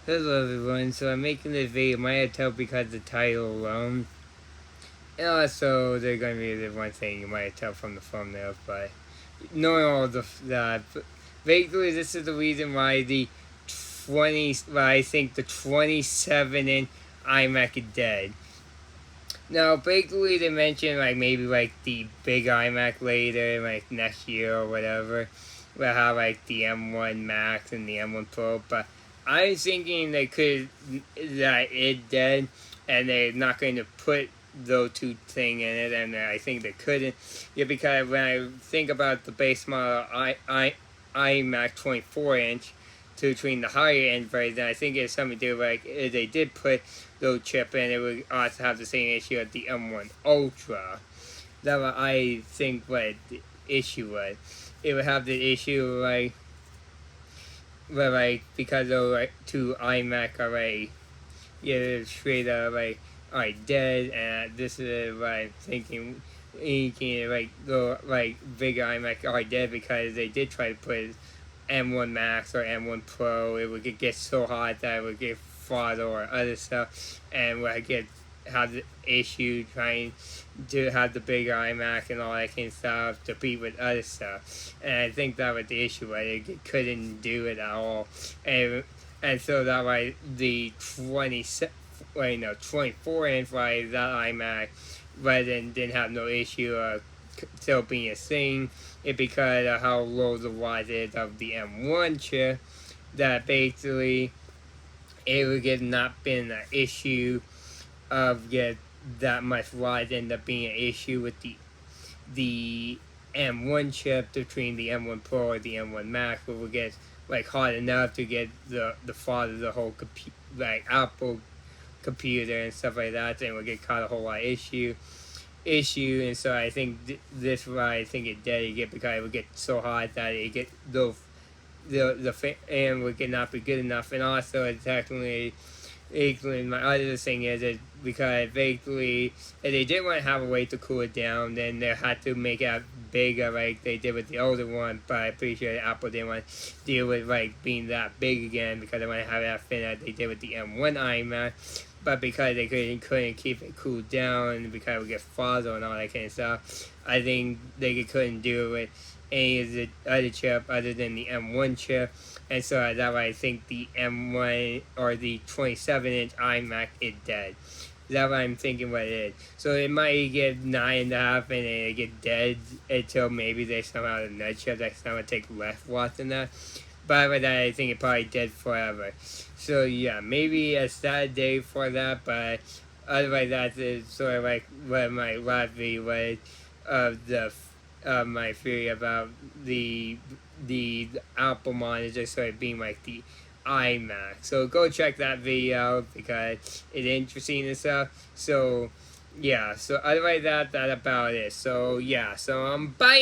Hello everyone, so I'm making this video, might have tell because the title alone. And also, there's going to be the one thing you might have tell from the thumbnail, but knowing all that, basically this is the reason why I think the 27-inch iMac is dead. Now, basically they mentioned like maybe like the big iMac later, like next year or whatever. We'll have like the M1 Max and the M1 Pro, but I'm thinking that it dead, and they're not going to put those two thing in it, and I think they couldn't. Yeah, because when I think about the base model iMac 24-inch between the higher end version, I think it's something to do like if they did put those chip in, it would also have the same issue as the M1 Ultra. That's what I think what the issue was. It would have the issue because of like two iMac already, yeah, straight up alright dead, and this is what I'm thinking. You can like go like bigger iMac already dead because they did try to put M1 Max or M1 Pro. It would get so hot that it would get throttle or other stuff, and would have the issue trying to have the bigger iMac and all that kind of stuff to beat with other stuff. And I think that was the issue, right? It couldn't do it at all. And so that why the 24-inch, right, that iMac, didn't have no issue still being a thing. It because of how low the wattage is of the M1 chip, that basically it would get not been an issue of get that much wattage end up being an issue with the M1 chip between the M1 Pro or the M1 Max, where we get like hot enough to get the fault of the whole like Apple computer and stuff like that, and we'll get caught a whole lot of issue. And so I think this is why I think it did get, because it would get so hot that it get the fan would get not be good enough. And also it's actually my other thing is because basically if they didn't want to have a way to cool it down, then they had to make it bigger like they did with the older one. But I'm pretty sure Apple didn't want to deal with like being that big again, because they want to have that thin that they did with the M1 iMac. But because they couldn't keep it cooled down, because it would get fuzz and all that kind of stuff, I think they couldn't do it with any of the other chip other than the M1 chip. And so that's why I think the M1 or the 27-inch iMac is dead. That's what I'm thinking what it is. So it might get 9.5 and then it get dead until maybe they somehow have another chip that somehow take less watts than that. But with that, I think it probably dead forever. So yeah, maybe a sad day for that, but otherwise that's sort of like what my last video was of my theory about the Apple monitor sort of being like the iMac. So go check that video out because it's interesting and stuff. So yeah, so otherwise that about it. So yeah, so bye.